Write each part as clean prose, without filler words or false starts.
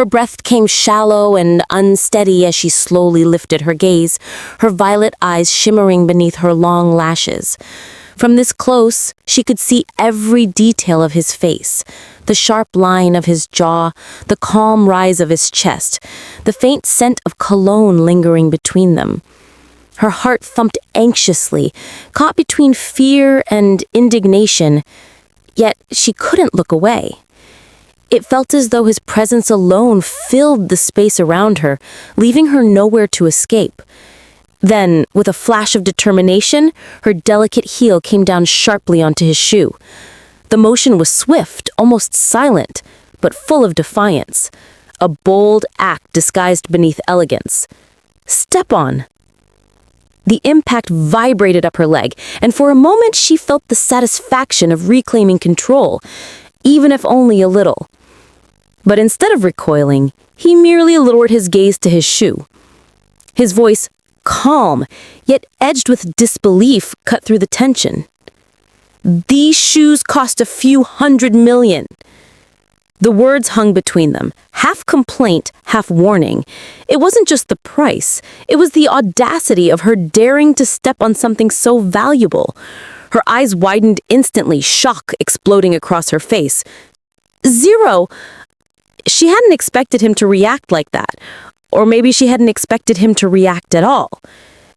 Her breath came shallow and unsteady as she slowly lifted her gaze, her violet eyes shimmering beneath her long lashes. From this close, she could see every detail of his face, the sharp line of his jaw, the calm rise of his chest, the faint scent of cologne lingering between them. Her heart thumped anxiously, caught between fear and indignation, yet she couldn't look away. It felt as though his presence alone filled the space around her, leaving her nowhere to escape. Then, with a flash of determination, her delicate heel came down sharply onto his shoe. The motion was swift, almost silent, but full of defiance. A bold act disguised beneath elegance. "Step on." The impact vibrated up her leg, and for a moment she felt the satisfaction of reclaiming control, even if only a little. But instead of recoiling, he merely lowered his gaze to his shoe. His voice, calm, yet edged with disbelief, cut through the tension. "These shoes cost a few $100 million. The words hung between them, half complaint, half warning. It wasn't just the price, it was the audacity of her daring to step on something so valuable. Her eyes widened instantly, shock exploding across her face. "Zero!" She hadn't expected him to react like that, or maybe she hadn't expected him to react at all.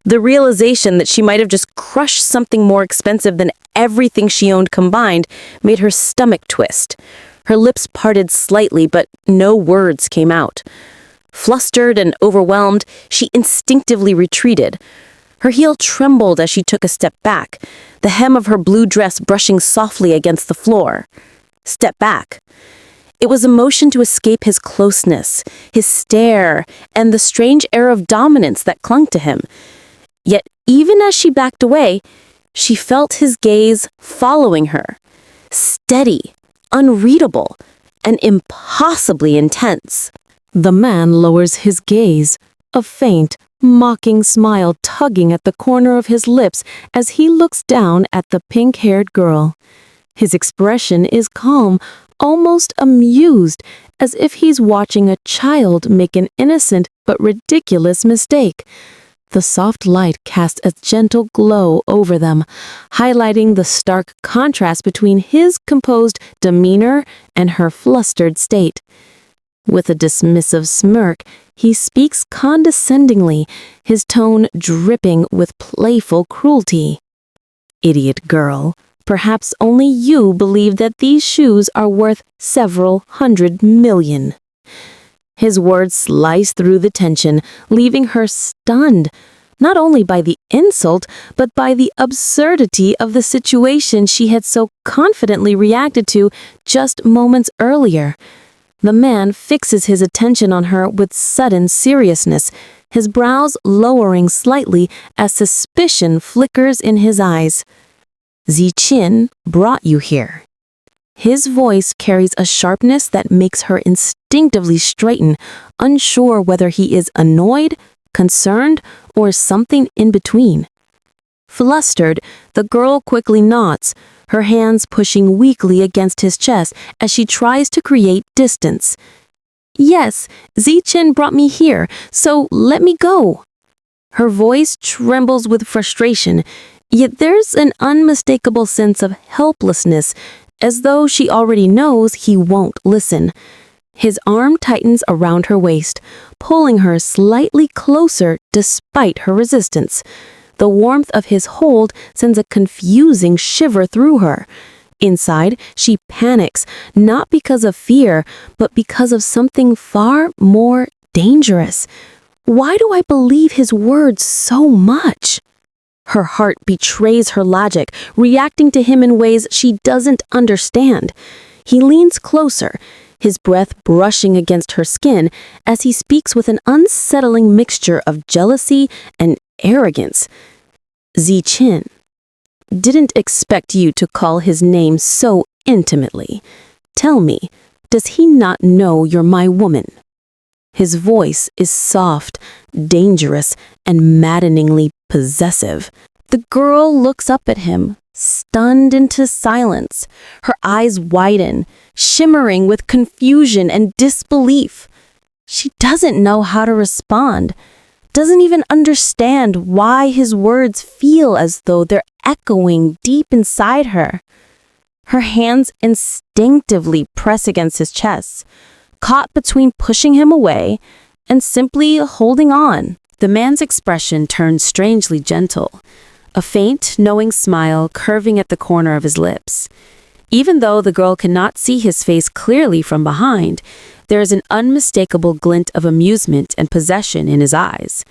The realization that she might have just crushed something more expensive than everything she owned combined made her stomach twist. Her lips parted slightly, but no words came out. Flustered and overwhelmed, she instinctively retreated. Her heel trembled as she took a step back, the hem of her blue dress brushing softly against the floor. Step back. It was a motion to escape his closeness, his stare, and the strange air of dominance that clung to him. Yet, even as she backed away, she felt his gaze following her. Steady, unreadable, and impossibly intense. The man lowers his gaze, a faint, mocking smile tugging at the corner of his lips as he looks down at the pink-haired girl. His expression is calm, almost amused, as if he's watching a child make an innocent but ridiculous mistake. The soft light casts a gentle glow over them, highlighting the stark contrast between his composed demeanor and her flustered state. With a dismissive smirk, he speaks condescendingly, his tone dripping with playful cruelty. "Idiot girl. Perhaps only you believe that these shoes are worth several $100 million. His words slice through the tension, leaving her stunned, not only by the insult, but by the absurdity of the situation she had so confidently reacted to just moments earlier. The man fixes his attention on her with sudden seriousness, his brows lowering slightly as suspicion flickers in his eyes. "Ziqin brought you here." His voice carries a sharpness that makes her instinctively straighten, unsure whether he is annoyed, concerned, or something in between. Flustered, the girl quickly nods, her hands pushing weakly against his chest as she tries to create distance. "Yes, Ziqin brought me here, so let me go." Her voice trembles with frustration, yet there's an unmistakable sense of helplessness, as though she already knows he won't listen. His arm tightens around her waist, pulling her slightly closer despite her resistance. The warmth of his hold sends a confusing shiver through her. Inside, she panics, not because of fear, but because of something far more dangerous. Why do I believe his words so much? Her heart betrays her logic, reacting to him in ways she doesn't understand. He leans closer, his breath brushing against her skin as he speaks with an unsettling mixture of jealousy and arrogance. "Ziqin, didn't expect you to call his name so intimately. Tell me, does he not know you're my woman?" His voice is soft, dangerous, and maddeningly possessive. The girl looks up at him, stunned into silence. Her eyes widen, shimmering with confusion and disbelief. She doesn't know how to respond, doesn't even understand why his words feel as though they're echoing deep inside her. Her hands instinctively press against his chest, caught between pushing him away and simply holding on. The man's expression turned strangely gentle, a faint, knowing smile curving at the corner of his lips. Even though the girl cannot see his face clearly from behind, there is an unmistakable glint of amusement and possession in his eyes.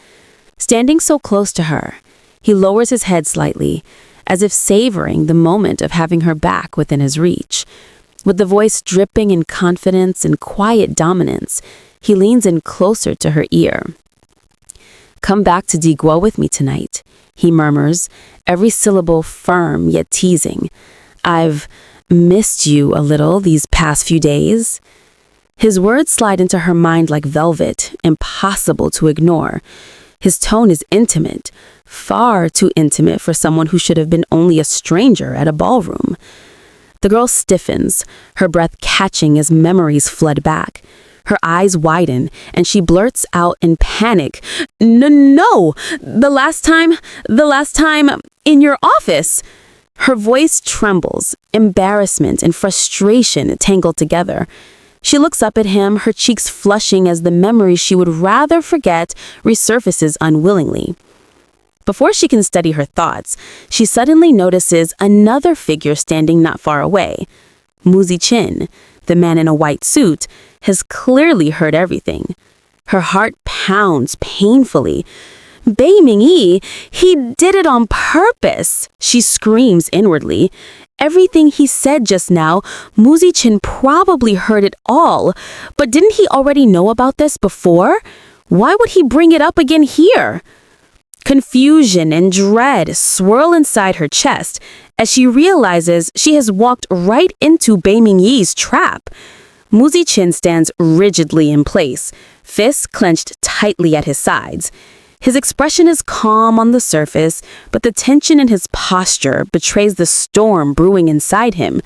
Standing so close to her, he lowers his head slightly, as if savoring the moment of having her back within his reach. With the voice dripping in confidence and quiet dominance, he leans in closer to her ear. "Come back to Digua with me tonight," he murmurs, every syllable firm yet teasing. "I've missed you a little these past few days." His words slide into her mind like velvet, impossible to ignore. His tone is intimate, far too intimate for someone who should have been only a stranger at a ballroom. The girl stiffens, her breath catching as memories flood back. Her eyes widen, and she blurts out in panic, No, the last time, in your office." Her voice trembles, embarrassment and frustration tangled together. She looks up at him, her cheeks flushing as the memory she would rather forget resurfaces unwillingly. Before she can steady her thoughts, she suddenly notices another figure standing not far away. Muzi Chin, the man in a white suit, has clearly heard everything. Her heart pounds painfully. "Bei Mingyi, he did it on purpose," she screams inwardly. Everything he said just now, Muzi Chin probably heard it all. But didn't he already know about this before? Why would he bring it up again here? Confusion and dread swirl inside her chest as she realizes she has walked right into Bei Mingyi's trap. Muzi Chin stands rigidly in place, fists clenched tightly at his sides. His expression is calm on the surface, but the tension in his posture betrays the storm brewing inside him.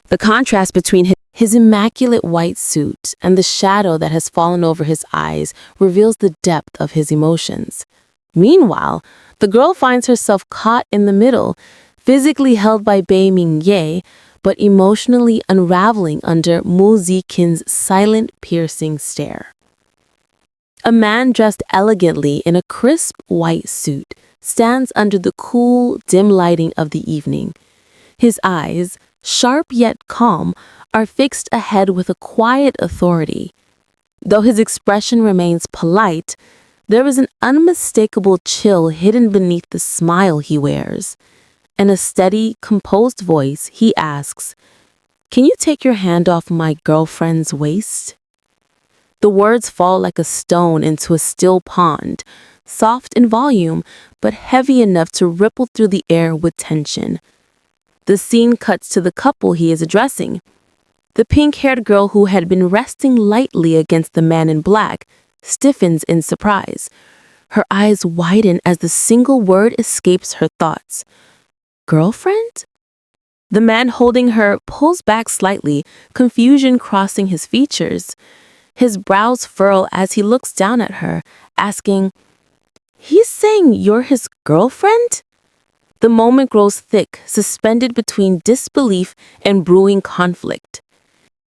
The contrast between his immaculate white suit and the shadow that has fallen over his eyes reveals the depth of his emotions. Meanwhile, the girl finds herself caught in the middle, physically held by Bei Mingyi, but emotionally unraveling under Muzi Chin's silent, piercing stare. A man dressed elegantly in a crisp white suit stands under the cool, dim lighting of the evening. His eyes, sharp yet calm, are fixed ahead with a quiet authority. Though his expression remains polite, there is an unmistakable chill hidden beneath the smile he wears. In a steady, composed voice, he asks, "Can you take your hand off my girlfriend's waist?" The words fall like a stone into a still pond, soft in volume, but heavy enough to ripple through the air with tension. The scene cuts to the couple he is addressing. The pink-haired girl who had been resting lightly against the man in black stiffens in surprise. Her eyes widen as the single word escapes her thoughts. "Girlfriend?" The man holding her pulls back slightly, confusion crossing his features. His brows furrow as he looks down at her, asking, "He's saying you're his girlfriend?" The moment grows thick, suspended between disbelief and brewing conflict.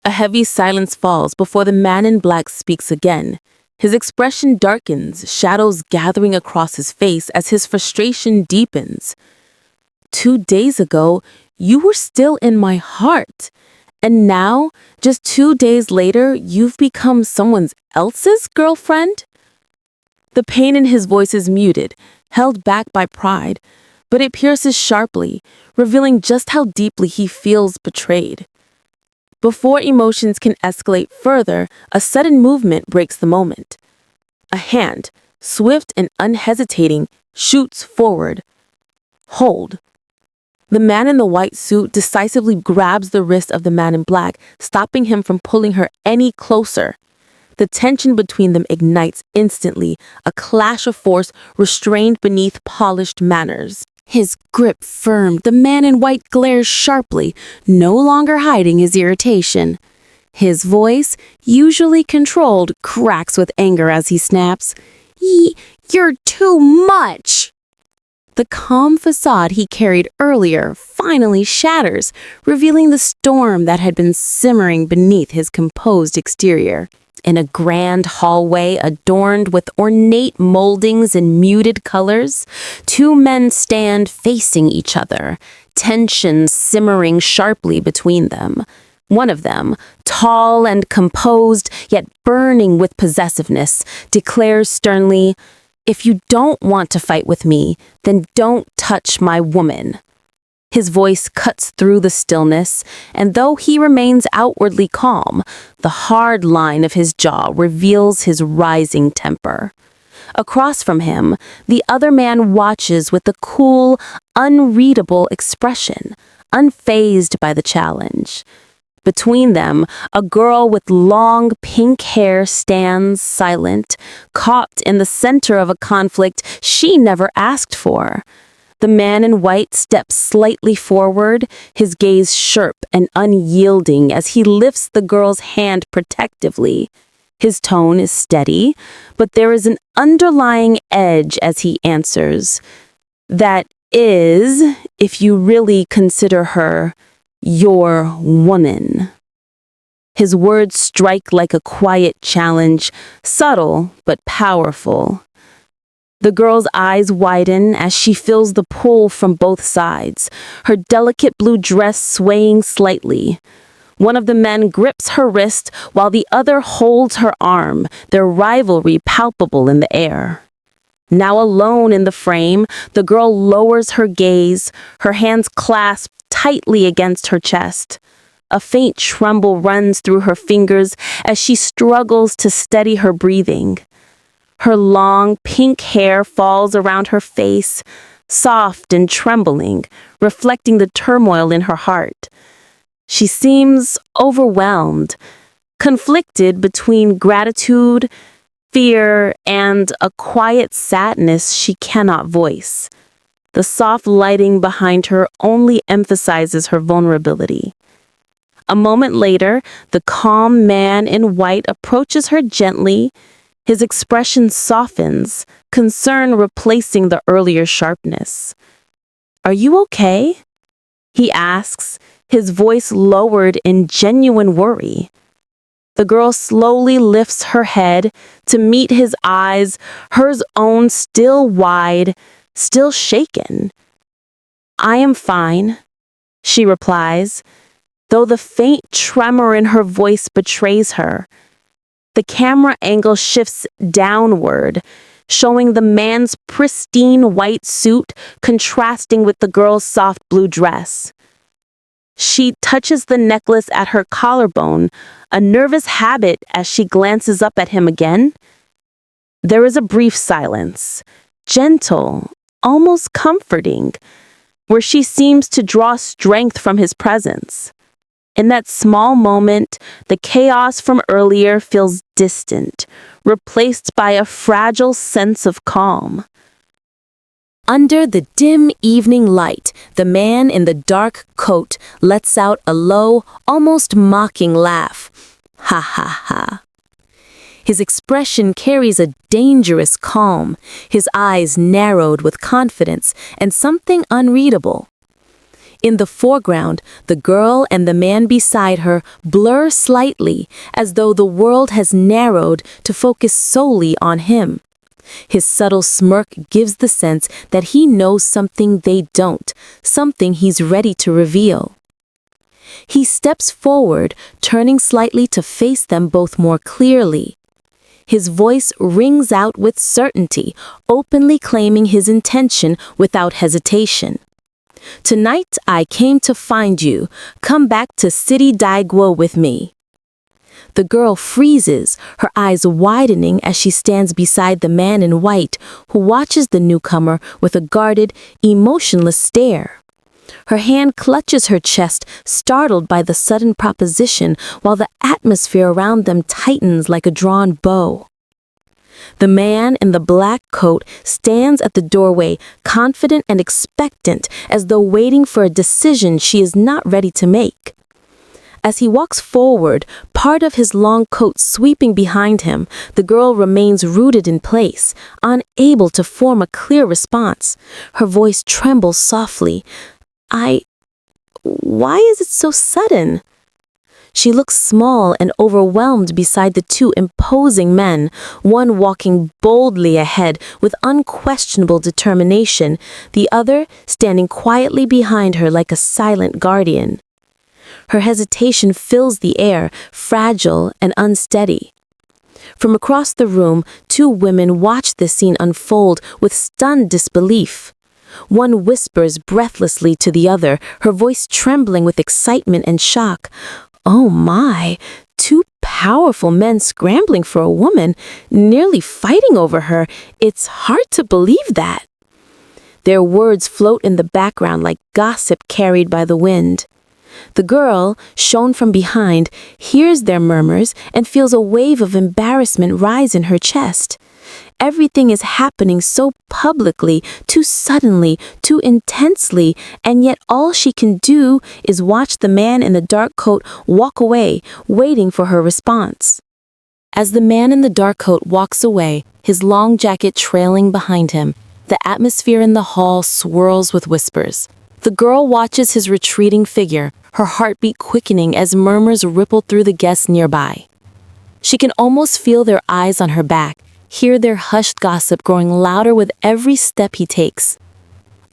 A heavy silence falls before the man in black speaks again. His expression darkens, shadows gathering across his face as his frustration deepens. "2 days ago, you were still in my heart. And now, just 2 days later, you've become someone else's girlfriend?" The pain in his voice is muted, held back by pride, but it pierces sharply, revealing just how deeply he feels betrayed. Before emotions can escalate further, a sudden movement breaks the moment. A hand, swift and unhesitating, shoots forward. "Hold." The man in the white suit decisively grabs the wrist of the man in black, stopping him from pulling her any closer. The tension between them ignites instantly, a clash of force restrained beneath polished manners. His grip firm, the man in white glares sharply, no longer hiding his irritation. His voice, usually controlled, cracks with anger as he snaps, You're too much! The calm facade he carried earlier finally shatters, revealing the storm that had been simmering beneath his composed exterior. In a grand hallway adorned with ornate moldings and muted colors, two men stand facing each other, tension simmering sharply between them. One of them, tall and composed, yet burning with possessiveness, declares sternly, "If you don't want to fight with me, then don't touch my woman." His voice cuts through the stillness, and though he remains outwardly calm, the hard line of his jaw reveals his rising temper. Across from him, the other man watches with a cool, unreadable expression, unfazed by the challenge. Between them, a girl with long pink hair stands silent, caught in the center of a conflict she never asked for. The man in white steps slightly forward, his gaze sharp and unyielding as he lifts the girl's hand protectively. His tone is steady, but there is an underlying edge as he answers. "That is, if you really consider her your woman." His words strike like a quiet challenge, subtle but powerful. The girl's eyes widen as she feels the pull from both sides, her delicate blue dress swaying slightly. One of the men grips her wrist while the other holds her arm, their rivalry palpable in the air. Now alone in the frame, the girl lowers her gaze, her hands clasped tightly against her chest. A faint tremble runs through her fingers as she struggles to steady her breathing. Her long, pink hair falls around her face, soft and trembling, reflecting the turmoil in her heart. She seems overwhelmed, conflicted between gratitude, fear, and a quiet sadness she cannot voice. The soft lighting behind her only emphasizes her vulnerability. A moment later, the calm man in white approaches her gently. His expression softens, concern replacing the earlier sharpness. "Are you okay?" he asks, his voice lowered in genuine worry. The girl slowly lifts her head to meet his eyes, hers own still wide, still shaken. "I am fine," she replies, though the faint tremor in her voice betrays her. The camera angle shifts downward, showing the man's pristine white suit contrasting with the girl's soft blue dress. She touches the necklace at her collarbone, a nervous habit as she glances up at him again. There is a brief silence, gentle, almost comforting, where she seems to draw strength from his presence. In that small moment, the chaos from earlier feels distant, replaced by a fragile sense of calm. Under the dim evening light, the man in the dark coat lets out a low, almost mocking laugh. Ha ha ha. His expression carries a dangerous calm, his eyes narrowed with confidence and something unreadable. In the foreground, the girl and the man beside her blur slightly, as though the world has narrowed to focus solely on him. His subtle smirk gives the sense that he knows something they don't, something he's ready to reveal. He steps forward, turning slightly to face them both more clearly. His voice rings out with certainty, openly claiming his intention without hesitation. "Tonight I came to find you. Come back to City Daiguo with me." The girl freezes, her eyes widening as she stands beside the man in white, who watches the newcomer with a guarded, emotionless stare. Her hand clutches her chest, startled by the sudden proposition, while the atmosphere around them tightens like a drawn bow. The man in the black coat stands at the doorway, confident and expectant, as though waiting for a decision she is not ready to make. As he walks forward, part of his long coat sweeping behind him, the girl remains rooted in place, unable to form a clear response. Her voice trembles softly. Why is it so sudden? She looks small and overwhelmed beside the two imposing men, one walking boldly ahead with unquestionable determination, the other standing quietly behind her like a silent guardian. Her hesitation fills the air, fragile and unsteady. From across the room, two women watch this scene unfold with stunned disbelief. One whispers breathlessly to the other, her voice trembling with excitement and shock. Oh my, two powerful men scrambling for a woman, nearly fighting over her. It's hard to believe that. Their words float in the background like gossip carried by the wind. The girl, shown from behind, hears their murmurs and feels a wave of embarrassment rise in her chest. Everything is happening so publicly, too suddenly, too intensely, and yet all she can do is watch the man in the dark coat walk away, waiting for her response. As the man in the dark coat walks away, his long jacket trailing behind him, the atmosphere in the hall swirls with whispers. The girl watches his retreating figure, her heartbeat quickening as murmurs ripple through the guests nearby. She can almost feel their eyes on her back, hear their hushed gossip growing louder with every step he takes.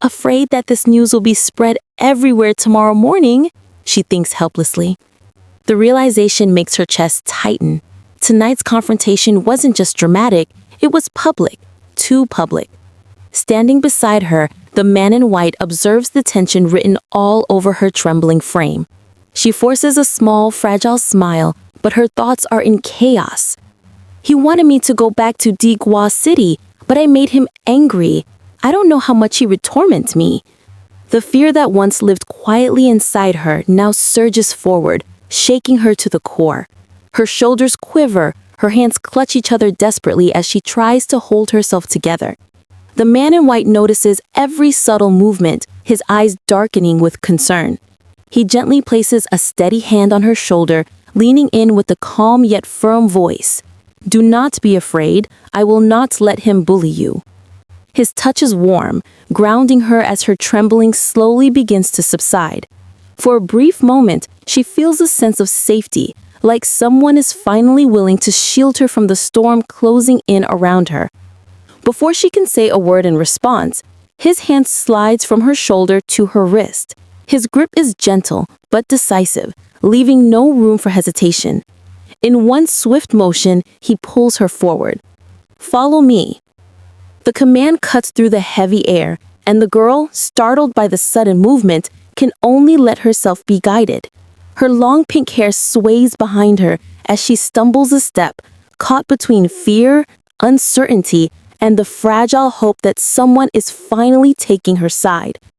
Afraid that this news will be spread everywhere tomorrow morning, she thinks helplessly. The realization makes her chest tighten. Tonight's confrontation wasn't just dramatic, it was public, too public. Standing beside her, the man in white observes the tension written all over her trembling frame. She forces a small, fragile smile, but her thoughts are in chaos. He wanted me to go back to Digwa City, but I made him angry. I don't know how much he would torment me. The fear that once lived quietly inside her now surges forward, shaking her to the core. Her shoulders quiver, her hands clutch each other desperately as she tries to hold herself together. The man in white notices every subtle movement, his eyes darkening with concern. He gently places a steady hand on her shoulder, leaning in with a calm yet firm voice. Do not be afraid. I will not let him bully you. His touch is warm, grounding her as her trembling slowly begins to subside. For a brief moment, she feels a sense of safety, like someone is finally willing to shield her from the storm closing in around her. Before she can say a word in response, his hand slides from her shoulder to her wrist. His grip is gentle but decisive, leaving no room for hesitation. In one swift motion, he pulls her forward. Follow me. The command cuts through the heavy air, and the girl, startled by the sudden movement, can only let herself be guided. Her long pink hair sways behind her as she stumbles a step, caught between fear, uncertainty, and the fragile hope that someone is finally taking her side.